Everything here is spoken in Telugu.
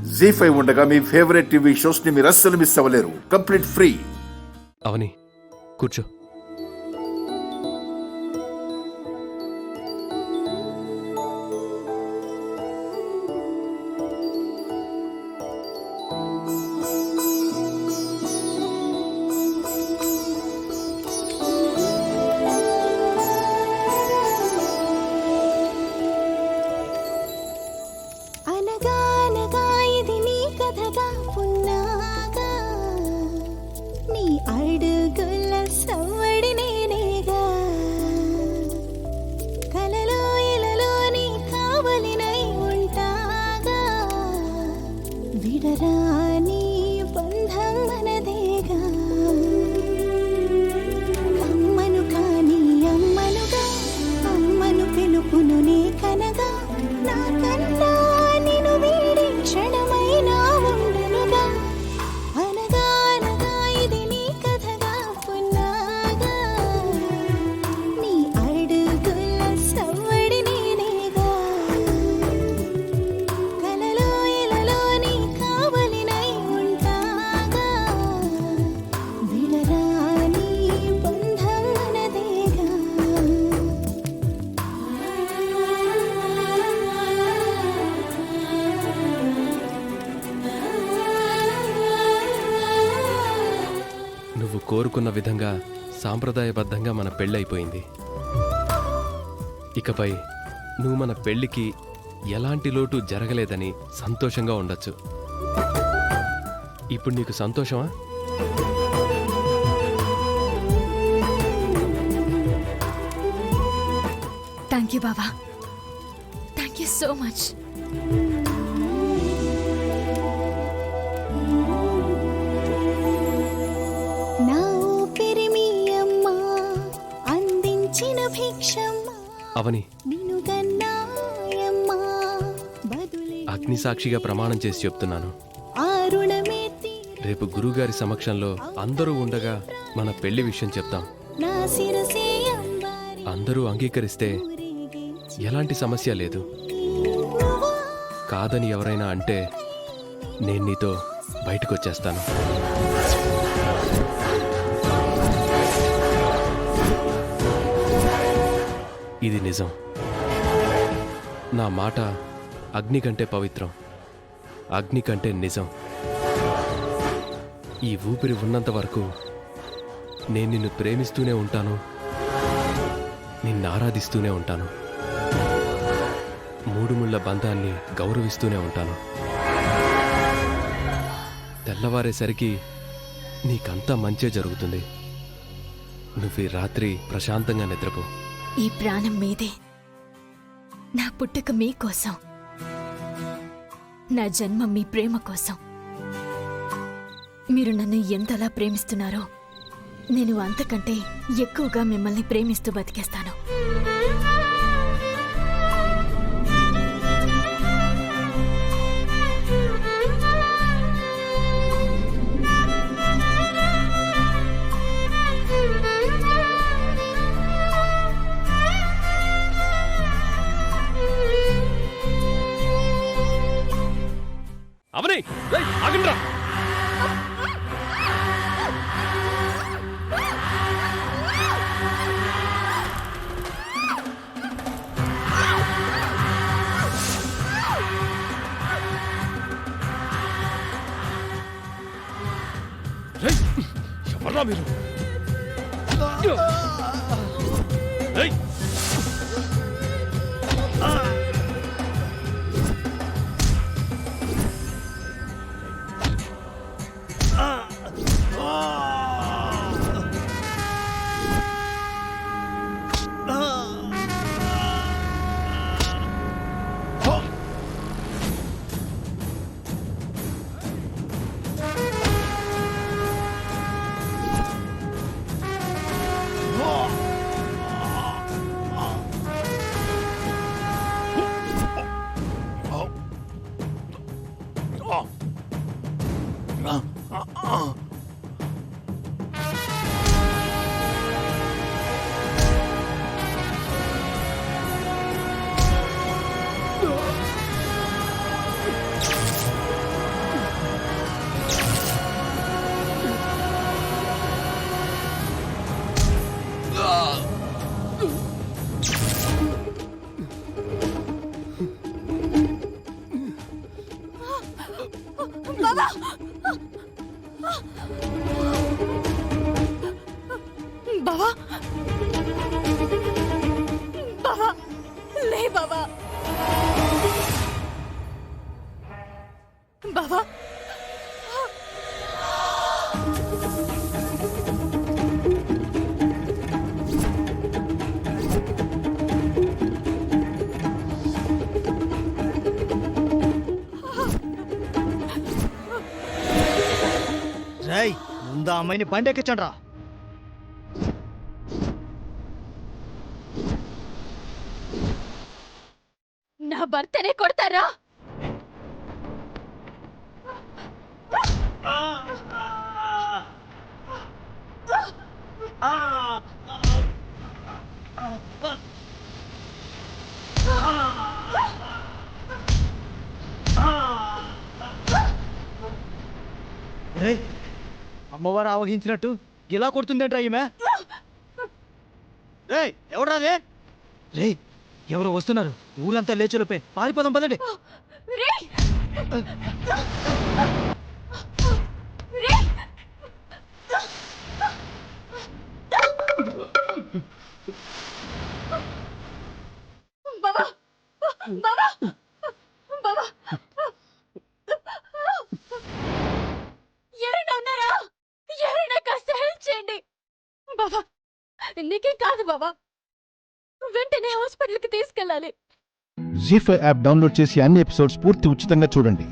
జీ5 ఉండగా మీ ఫేవరెట్ టీవీ షోస్ ని మీరు అస్సలు మిస్ అవ్వలేరు. Complete free. అవని కూర్చో. కోరుకున్న విధంగా సాంప్రదాయబద్ధంగా మన పెళ్ళైపోయింది. ఇకపై నువ్వు మన పెళ్లికి ఎలాంటి లోటు జరగలేదని సంతోషంగా ఉండొచ్చు. ఇప్పుడు నీకు సంతోషమా? థ్యాంక్ యూ బాబా, thank you so much. Avani, అగ్ని సాక్షిగా ప్రమాణం చేసి చెప్తున్నాను, రేపు గురువుగారి సమక్షంలో అందరూ ఉండగా మన పెళ్లి విషయం చెప్తాం. అందరూ అంగీకరిస్తే ఎలాంటి సమస్య లేదు. కాదని ఎవరైనా అంటే నేను నీతో బయటకు వచ్చేస్తాను. ఇది నిజం. నా మాట అగ్ని కంటే పవిత్రం, అగ్ని కంటే నిజం. ఈ ఊపిరి ఉన్నంత వరకు నేను నిన్ను ప్రేమిస్తూనే ఉంటాను, నిన్ను ఆరాధిస్తూనే ఉంటాను, మూడు ముళ్ళ బంధాన్ని గౌరవిస్తూనే ఉంటాను. తెల్లవారేసరికి నీకంతా మంచే జరుగుతుంది. నువ్వు ఈ రాత్రి ప్రశాంతంగా నిద్రపో. ఈ ప్రాణం మీదే, నా పుట్టుక మీకోసం, నా జన్మ మీ ప్రేమ కోసం. మీరు నన్ను ఎంతలా ప్రేమిస్తున్నారో నేను అంతకంటే ఎక్కువగా మిమ్మల్ని ప్రేమిస్తూ బతికేస్తాను. అవని, ఆగండ్రా. ఎవర్రా మీరు? బావా బావా బావా లే బావా బావా రై ముందు ఆ అమ్మాయిని బండెక్కించండి రా. నా భర్తనే కొడతారా? రేయ్ అమ్మవారు ఆవహించినట్టు ఇలా కొడుతుందేంట్రా ఈమె? రేయ్ ఎవడ్రా రే? రేయ్ ఎవరో వస్తున్నారు, ఊరంతా లేచులపై పారిపోదాం పదండి. రేయ్! రేయ్! బావా! బావా! బావా! ఎవరైనా ఉన్నారా? ఎవరైనా కాస్త హెల్ప్ చేయండి బావా. నీకేం కాదు బావా, వెంటనే హాస్పిటల్కి తీసుకెళ్ళాలి. జీ5 యాప్ డౌన్లోడ్ చేసి అన్ని ఎపిసోడ్స్ పూర్తి ఉచితంగా చూడండి.